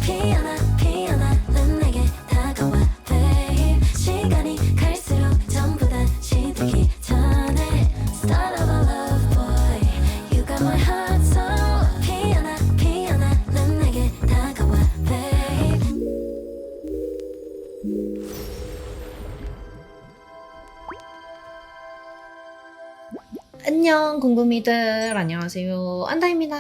피어나 피어나 넌 내게 다가와 babe 시간이 갈수록 전부 다 시들기 전에 Start of a love boy You got my heart so 피어나 피어나 넌 내게 다가와 babe 안녕 궁금이들, 안녕하세요, 안다입니다.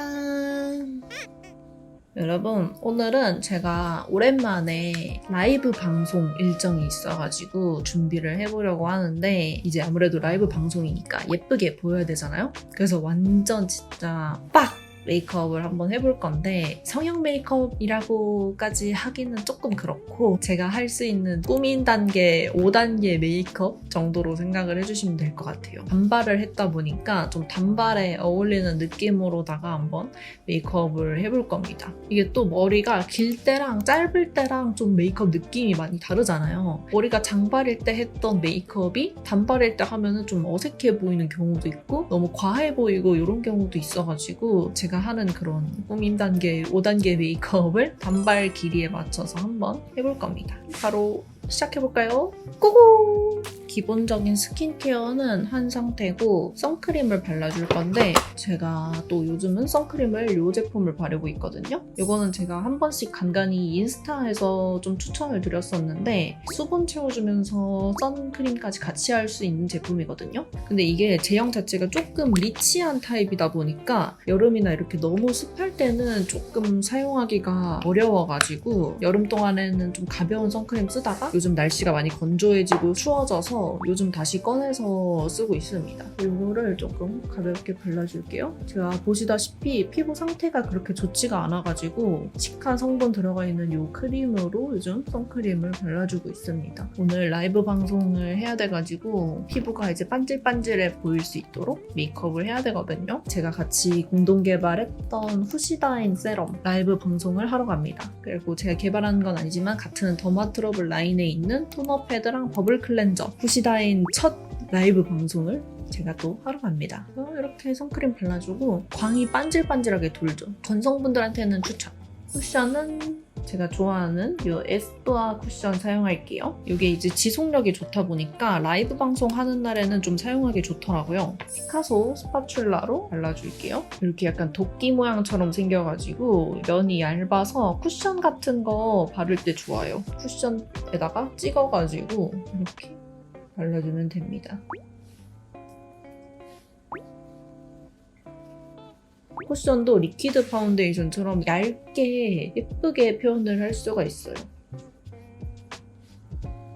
여러분, 오늘은 제가 오랜만에 라이브 방송 일정이 있어가지고 준비를 해보려고 하는데, 이제 아무래도 라이브 방송이니까 예쁘게 보여야 되잖아요? 그래서 완전 진짜 빡! 메이크업을 한번 해볼 건데, 성형 메이크업이라고까지 하기는 조금 그렇고, 제가 할 수 있는 꾸민 단계 5단계 메이크업 정도로 생각을 해주시면 될 것 같아요. 단발을 했다 보니까 좀 단발에 어울리는 느낌으로다가 한번 메이크업을 해볼 겁니다. 이게 또 머리가 길 때랑 짧을 때랑 좀 메이크업 느낌이 많이 다르잖아요. 머리가 장발일 때 했던 메이크업이 단발일 때 하면은 좀 어색해 보이는 경우도 있고, 너무 과해 보이고 이런 경우도 있어가지고, 제가 하는 그런 꾸민 단계 5단계 메이크업을 단발 길이에 맞춰서 한번 해볼 겁니다. 바로 시작해볼까요? 고고! 기본적인 스킨케어는 한 상태고 선크림을 발라줄 건데, 제가 또 요즘은 선크림을 이 제품을 바르고 있거든요. 이거는 제가 한 번씩 간간히 인스타에서 좀 추천을 드렸었는데, 수분 채워주면서 선크림까지 같이 할 수 있는 제품이거든요. 근데 이게 제형 자체가 조금 리치한 타입이다 보니까 여름이나 이렇게 너무 습할 때는 조금 사용하기가 어려워가지고, 여름 동안에는 좀 가벼운 선크림 쓰다가 요즘 날씨가 많이 건조해지고 추워져서 요즘 다시 꺼내서 쓰고 있습니다. 이거를 조금 가볍게 발라줄게요. 제가 보시다시피 피부 상태가 그렇게 좋지가 않아가지고 시카 성분 들어가 있는 이 크림으로 요즘 선크림을 발라주고 있습니다. 오늘 라이브 방송을 해야 돼가지고 피부가 이제 반질반질해 보일 수 있도록 메이크업을 해야 되거든요. 제가 같이 공동 개발했던 후시다인 세럼 라이브 방송을 하러 갑니다. 그리고 제가 개발한 건 아니지만 같은 더마트러블 라인에 있는 토너 패드랑 버블 클렌저 후시다인 첫 라이브 방송을 제가 또 하러 갑니다. 이렇게 선크림 발라주고 광이 반질반질하게 돌죠. 건성분들한테는 추천. 쿠션은 제가 좋아하는 이 에스쁘아 쿠션 사용할게요. 이게 이제 지속력이 좋다 보니까 라이브 방송 하는 날에는 좀 사용하기 좋더라고요. 피카소 스파츌라로 발라줄게요. 이렇게 약간 도끼 모양처럼 생겨가지고 면이 얇아서 쿠션 같은 거 바를 때 좋아요. 쿠션에다가 찍어가지고 이렇게 발라주면 됩니다. 쿠션도 리퀴드 파운데이션처럼 얇게 예쁘게 표현을 할 수가 있어요.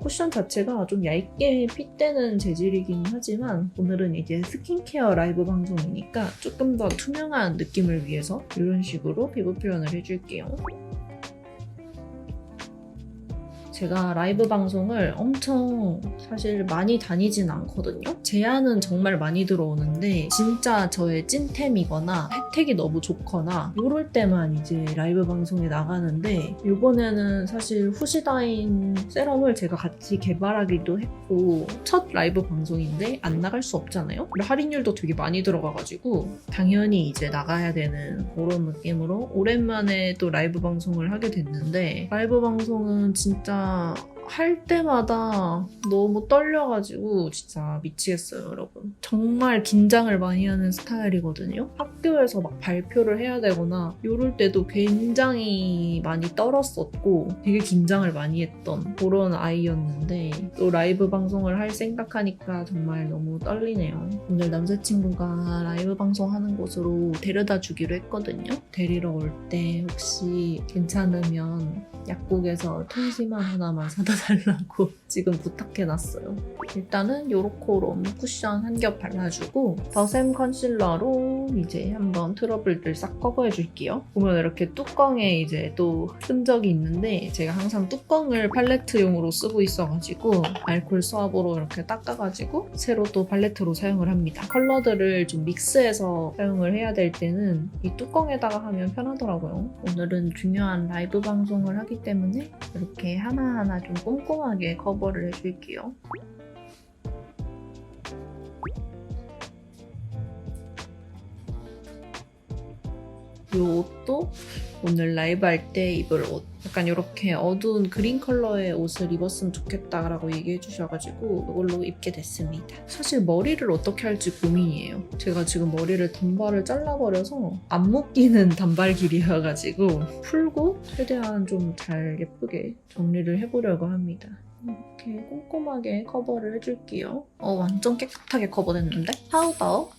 쿠션 자체가 좀 얇게 핏대는 재질이긴 하지만 오늘은 이제 스킨케어 라이브 방송이니까 조금 더 투명한 느낌을 위해서 이런 식으로 피부 표현을 해줄게요. 제가 라이브 방송을 엄청 사실 많이 다니진 않거든요. 제안은 정말 많이 들어오는데 진짜 저의 찐템이거나 혜택이 너무 좋거나 이럴 때만 이제 라이브 방송에 나가는데, 이번에는 사실 후시다인 세럼을 제가 같이 개발하기도 했고 첫 라이브 방송인데 안 나갈 수 없잖아요. 할인율도 되게 많이 들어가가지고 당연히 이제 나가야 되는 그런 느낌으로 오랜만에 또 라이브 방송을 하게 됐는데, 라이브 방송은 진짜 할 때마다 너무 떨려가지고 진짜 미치겠어요, 여러분. 정말 긴장을 많이 하는 스타일이거든요. 학교에서 막 발표를 해야 되거나 이럴 때도 굉장히 많이 떨었었고 되게 긴장을 많이 했던 그런 아이였는데, 또 라이브 방송을 할 생각하니까 정말 너무 떨리네요. 오늘 남자친구가 라이브 방송하는 곳으로 데려다 주기로 했거든요. 데리러 올 때 혹시 괜찮으면 약국에서 통시만 하나만 사다 달라고 지금 부탁해놨어요. 일단은 요로코롬 쿠션 한 겹 발라주고 더샘 컨실러로 이제 한번 트러블들 싹 커버해줄게요. 보면 이렇게 뚜껑에 이제 또 흔적이 있는데, 제가 항상 뚜껑을 팔레트용으로 쓰고 있어가지고 알콜 수압으로 이렇게 닦아가지고 새로 또 팔레트로 사용을 합니다. 컬러들을 좀 믹스해서 사용을 해야 될 때는 이 뚜껑에다가 하면 편하더라고요. 오늘은 중요한 라이브 방송을 하기 때문에 이렇게 하나하나 좀 꼼꼼하게 커버를 해줄게요. 이 옷도 오늘 라이브 할 때 입을 옷. 약간 이렇게 어두운 그린 컬러의 옷을 입었으면 좋겠다라고 얘기해 주셔가지고 이걸로 입게 됐습니다. 사실 머리를 어떻게 할지 고민이에요. 제가 지금 머리를 단발을 잘라버려서 안 묶이는 단발 길이여가지고 풀고 최대한 좀 잘 예쁘게 정리를 해보려고 합니다. 이렇게 꼼꼼하게 커버를 해줄게요. 완전 깨끗하게 커버됐는데? 파우더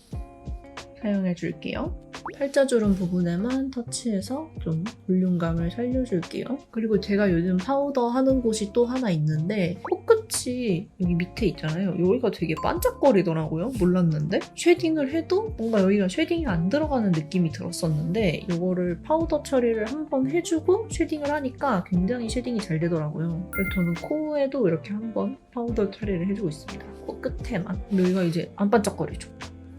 사용해줄게요. 팔자주름 부분에만 터치해서 좀 볼륨감을 살려줄게요. 그리고 제가 요즘 파우더 하는 곳이 또 하나 있는데 코끝이 여기 밑에 있잖아요. 여기가 되게 반짝거리더라고요. 몰랐는데 쉐딩을 해도 뭔가 여기가 쉐딩이 안 들어가는 느낌이 들었었는데 이거를 파우더 처리를 한번 해주고 쉐딩을 하니까 굉장히 쉐딩이 잘 되더라고요. 그래서 저는 코에도 이렇게 한번 파우더 처리를 해주고 있습니다. 코끝에만. 근데 여기가 이제 안 반짝거리죠.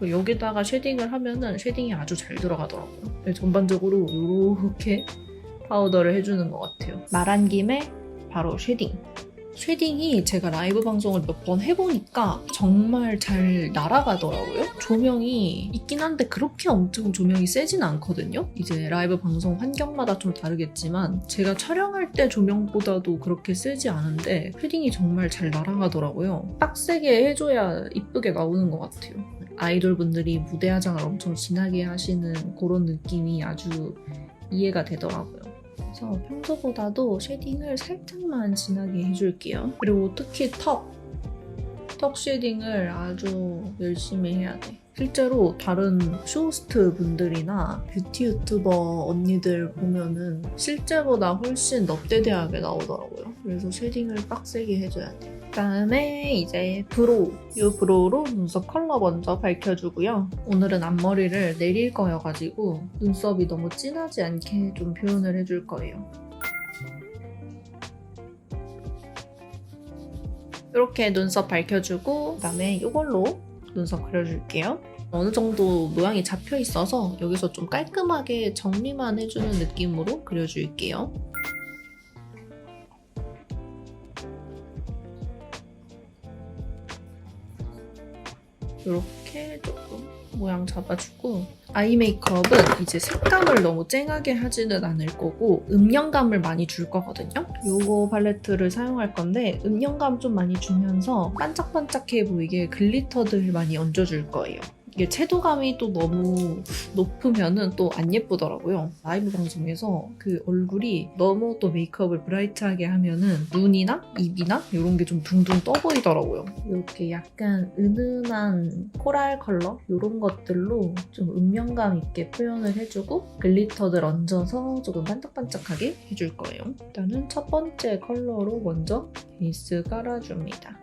여기다가 쉐딩을 하면은 쉐딩이 아주 잘 들어가더라고요. 전반적으로 이렇게 파우더를 해주는 것 같아요. 말한 김에 바로 쉐딩. 쉐딩이 제가 라이브 방송을 몇 번 해보니까 정말 잘 날아가더라고요. 조명이 있긴 한데 그렇게 엄청 조명이 세진 않거든요. 이제 라이브 방송 환경마다 좀 다르겠지만 제가 촬영할 때 조명보다도 그렇게 세지 않은데 쉐딩이 정말 잘 날아가더라고요. 빡세게 해줘야 이쁘게 나오는 것 같아요. 아이돌 분들이 무대 화장을 엄청 진하게 하시는 그런 느낌이 아주 이해가 되더라고요. 그래서 평소보다도 쉐딩을 살짝만 진하게 해줄게요. 그리고 특히 턱 쉐딩을 아주 열심히 해야 돼. 실제로 다른 쇼호스트 분들이나 뷰티 유튜버 언니들 보면은 실제보다 훨씬 넙대대하게 나오더라고요. 그래서 쉐딩을 빡세게 해줘야 돼. 그다음에 이제 브로우. 이 브로우로 눈썹 컬러 먼저 밝혀주고요. 오늘은 앞머리를 내릴 거여가지고 눈썹이 너무 진하지 않게 좀 표현을 해줄 거예요. 이렇게 눈썹 밝혀주고 그다음에 이걸로 눈썹 그려줄게요. 어느 정도 모양이 잡혀 있어서 여기서 좀 깔끔하게 정리만 해주는 느낌으로 그려줄게요. 이렇게 조금 모양 잡아주고 아이 메이크업은 이제 색감을 너무 쨍하게 하지는 않을 거고 음영감을 많이 줄 거거든요. 요거 팔레트를 사용할 건데 음영감 좀 많이 주면서 반짝반짝해 보이게 글리터들 많이 얹어줄 거예요. 이게 채도감이 또 너무 높으면은 또 안 예쁘더라고요. 라이브 방송에서 그 얼굴이 너무 또 메이크업을 브라이트하게 하면은 눈이나 입이나 이런 게 좀 둥둥 떠 보이더라고요. 이렇게 약간 은은한 코랄 컬러 이런 것들로 좀 음영감 있게 표현을 해주고 글리터들 얹어서 조금 반짝반짝하게 해줄 거예요. 일단은 첫 번째 컬러로 먼저 베이스 깔아줍니다.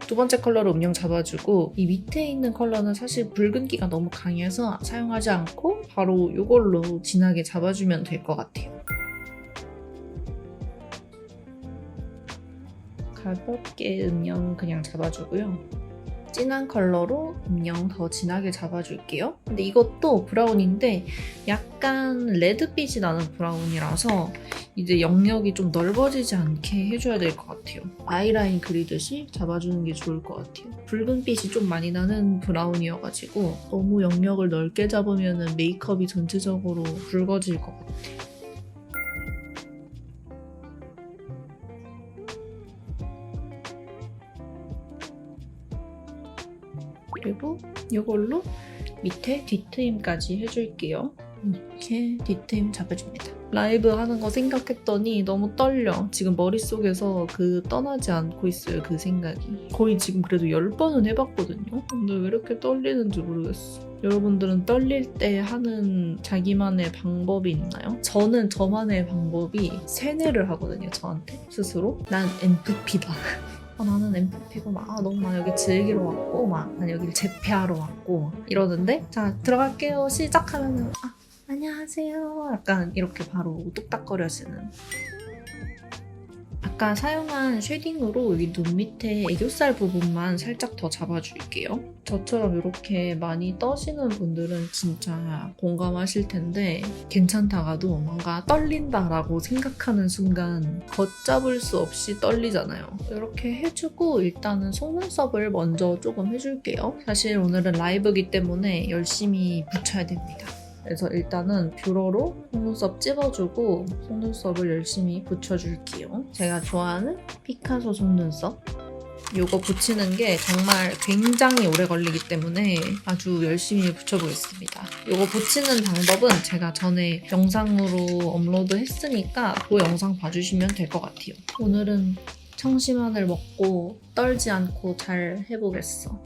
두 번째 컬러로 음영 잡아주고 이 밑에 있는 컬러는 사실 붉은기가 너무 강해서 사용하지 않고 바로 이걸로 진하게 잡아주면 될 것 같아요. 가볍게 음영 그냥 잡아주고요. 진한 컬러로 음영 더 진하게 잡아줄게요. 근데 이것도 브라운인데 약간 레드빛이 나는 브라운이라서 이제 영역이 좀 넓어지지 않게 해줘야 될 것 같아요. 아이라인 그리듯이 잡아주는 게 좋을 것 같아요. 붉은빛이 좀 많이 나는 브라운이어가지고 너무 영역을 넓게 잡으면 메이크업이 전체적으로 붉어질 것 같아요. 그리고 이걸로 밑에 뒤트임까지 해줄게요. 이렇게 뒤트임 잡아줍니다. 라이브 하는 거 생각했더니 너무 떨려. 지금 머릿속에서 떠나지 않고 있어요, 그 생각이. 거의 지금 그래도 10번은 해봤거든요. 근데 왜 이렇게 떨리는지 모르겠어. 여러분들은 떨릴 때 하는 자기만의 방법이 있나요? 저는 저만의 방법이 세뇌를 하거든요, 저한테 스스로. 난 MVP다. 나는 MVP고 너무 여기 즐기러 왔고 난 여기를 재패하러 왔고 이러는데 자 들어갈게요 시작하면은 안녕하세요 약간 이렇게 바로 뚝딱거려지는 아까 사용한 쉐딩으로 여기 눈 밑에 애교살 부분만 살짝 더 잡아줄게요. 저처럼 이렇게 많이 떠시는 분들은 진짜 공감하실 텐데 괜찮다가도 뭔가 떨린다라고 생각하는 순간 걷잡을 수 없이 떨리잖아요. 이렇게 해주고 일단은 속눈썹을 먼저 조금 해줄게요. 사실 오늘은 라이브이기 때문에 열심히 붙여야 됩니다. 그래서 일단은 뷰러로 속눈썹 찝어주고 속눈썹을 열심히 붙여줄게요. 제가 좋아하는 피카소 속눈썹. 이거 붙이는 게 정말 굉장히 오래 걸리기 때문에 아주 열심히 붙여보겠습니다. 이거 붙이는 방법은 제가 전에 영상으로 업로드 했으니까 그 영상 봐주시면 될 것 같아요. 오늘은 청심환을 먹고 떨지 않고 잘 해보겠어.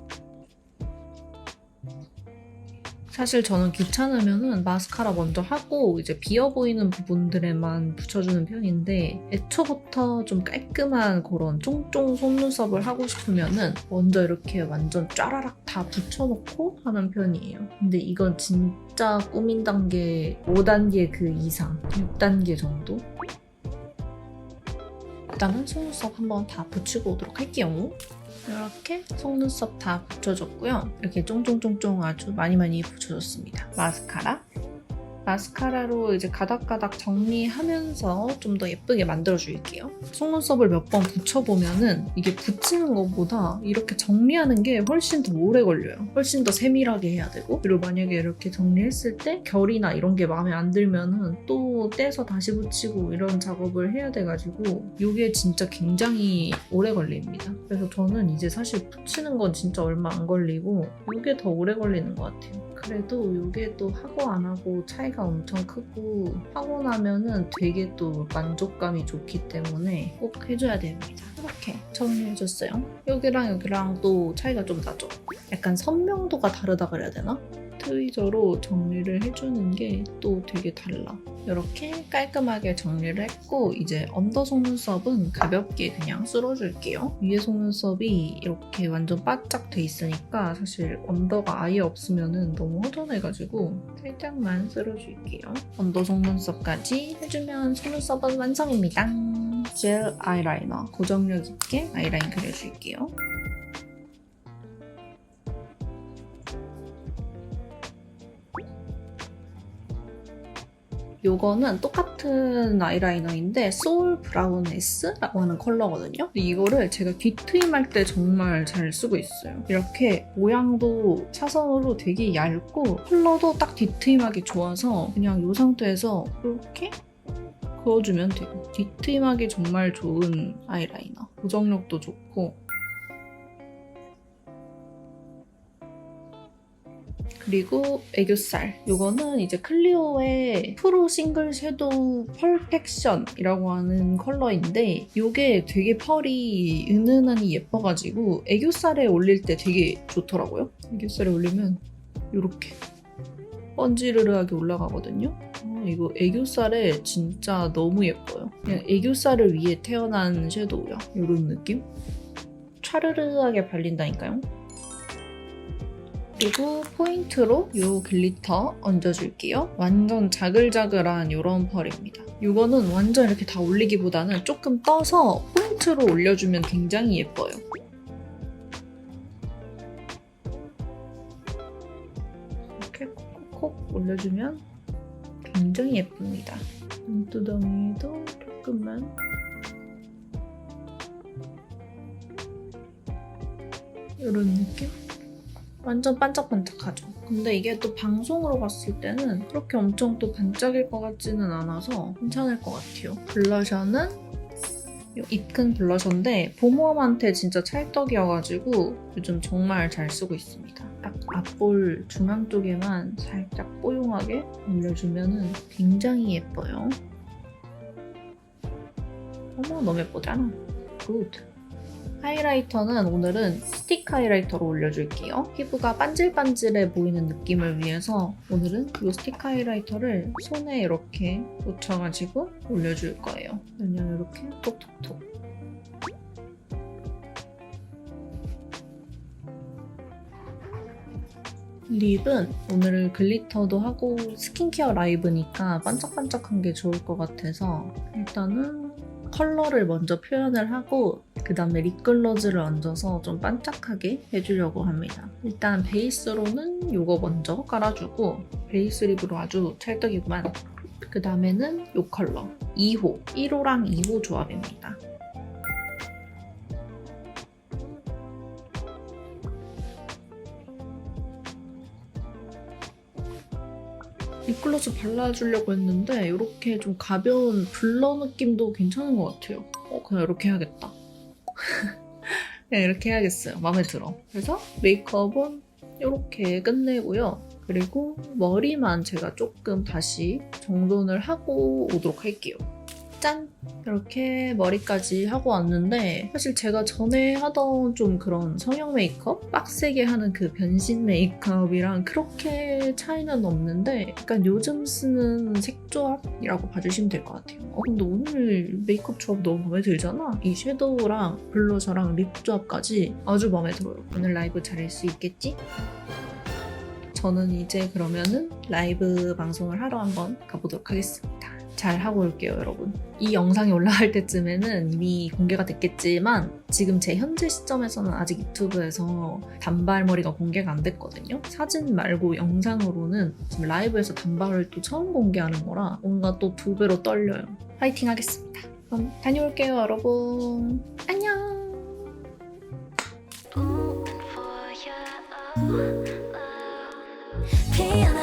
사실 저는 귀찮으면은 마스카라 먼저 하고 이제 비어 보이는 부분들에만 붙여주는 편인데 애초부터 좀 깔끔한 그런 쫑쫑 속눈썹을 하고 싶으면은 먼저 이렇게 완전 쫘라락 다 붙여놓고 하는 편이에요. 근데 이건 진짜 꾸민 단계 5단계 그 이상 6단계 정도? 일단은 속눈썹 한번 다 붙이고 오도록 할게요. 이렇게 속눈썹 다 붙여줬고요. 이렇게 쫑쫑쫑쫑 아주 많이 붙여줬습니다. 마스카라로 이제 가닥가닥 정리하면서 좀 더 예쁘게 만들어줄게요. 속눈썹을 몇 번 붙여보면은 이게 붙이는 것보다 이렇게 정리하는 게 훨씬 더 오래 걸려요. 훨씬 더 세밀하게 해야 되고 그리고 만약에 이렇게 정리했을 때 결이나 이런 게 마음에 안 들면은 또 떼서 다시 붙이고 이런 작업을 해야 돼가지고 이게 진짜 굉장히 오래 걸립니다. 그래서 저는 이제 사실 붙이는 건 진짜 얼마 안 걸리고 이게 더 오래 걸리는 것 같아요. 그래도 이게 또 하고 안 하고 차이가 엄청 크고 하고 나면은 되게 또 만족감이 좋기 때문에 꼭 해줘야 됩니다. 이렇게 정리해줬어요. 여기랑 또 차이가 좀 나죠? 약간 선명도가 다르다 그래야 되나? 트위저로 정리를 해주는 게 또 되게 달라. 이렇게 깔끔하게 정리를 했고 이제 언더 속눈썹은 가볍게 그냥 쓸어줄게요. 위에 속눈썹이 이렇게 완전 바짝 돼 있으니까 사실 언더가 아예 없으면 너무 허전해가지고 살짝만 쓸어줄게요. 언더 속눈썹까지 해주면 속눈썹은 완성입니다. 젤 아이라이너 고정력 있게 아이라인 그려줄게요. 요거는 똑같은 아이라이너인데 소울 브라운 S라고 하는 컬러거든요. 근데 이거를 제가 뒤트임할 때 정말 잘 쓰고 있어요. 이렇게 모양도 사선으로 되게 얇고 컬러도 딱 뒤트임하기 좋아서 그냥 이 상태에서 이렇게 그어주면 돼요. 뒤트임하기 정말 좋은 아이라이너. 고정력도 좋고 그리고 애교살. 이거는 이제 클리오의 프로 싱글 섀도우 퍼펙션이라고 하는 컬러인데 이게 되게 펄이 은은하니 예뻐가지고 애교살에 올릴 때 되게 좋더라고요. 애교살에 올리면 이렇게 번지르르하게 올라가거든요. 이거 애교살에 진짜 너무 예뻐요. 그냥 애교살을 위해 태어난 섀도우야. 이런 느낌? 촤르르하게 발린다니까요. 그리고 포인트로 이 글리터 얹어줄게요. 완전 자글자글한 이런 펄입니다. 이거는 완전 이렇게 다 올리기보다는 조금 떠서 포인트로 올려주면 굉장히 예뻐요. 이렇게 콕콕콕 올려주면 굉장히 예쁩니다. 눈두덩이도 조금만 이런 느낌? 완전 반짝반짝하죠. 근데 이게 또 방송으로 봤을 때는 그렇게 엄청 또 반짝일 것 같지는 않아서 괜찮을 것 같아요. 블러셔는 입큰 블러셔인데 봄웜한테 진짜 찰떡이어가지고 요즘 정말 잘 쓰고 있습니다. 딱 앞볼 중앙 쪽에만 살짝 뽀용하게 올려주면 굉장히 예뻐요. 어머 너무 예쁘잖아. 굿. 하이라이터는 오늘은 스틱 하이라이터로 올려줄게요. 피부가 반질반질해 보이는 느낌을 위해서 오늘은 이 스틱 하이라이터를 손에 이렇게 묻혀가지고 올려줄 거예요. 그냥 이렇게 톡톡톡. 립은 오늘 글리터도 하고 스킨케어 라이브니까 반짝반짝한 게 좋을 것 같아서 일단은 컬러를 먼저 표현을 하고 그 다음에 립글로즈를 얹어서 좀 반짝하게 해주려고 합니다. 일단 베이스로는 이거 먼저 깔아주고 베이스 립으로 아주 찰떡이구만. 그 다음에는 이 컬러 2호, 1호랑 2호 조합입니다. 립글로즈 발라주려고 했는데 이렇게 좀 가벼운 블러 느낌도 괜찮은 것 같아요. 그냥 이렇게 해야겠다. 그냥 이렇게 해야겠어요. 마음에 들어. 그래서 메이크업은 이렇게 끝내고요. 그리고 머리만 제가 조금 다시 정돈을 하고 오도록 할게요. 짠! 이렇게 머리까지 하고 왔는데 사실 제가 전에 하던 좀 그런 성형 메이크업? 빡세게 하는 그 변신 메이크업이랑 그렇게 차이는 없는데 약간 요즘 쓰는 색조합이라고 봐주시면 될 것 같아요. 근데 오늘 메이크업 조합 너무 마음에 들잖아? 이 섀도우랑 블러셔랑 립 조합까지 아주 마음에 들어요. 오늘 라이브 잘할 수 있겠지? 저는 이제 그러면은 라이브 방송을 하러 한번 가보도록 하겠습니다. 잘 하고 올게요, 여러분. 이 영상이 올라갈 때쯤에는 이미 공개가 됐겠지만 지금 제 현재 시점에서는 아직 유튜브에서 단발머리가 공개가 안 됐거든요. 사진 말고 영상으로는 지금 라이브에서 단발을 또 처음 공개하는 거라 뭔가 또 2배로 떨려요. 파이팅 하겠습니다. 그럼 다녀올게요, 여러분. 안녕! 피어나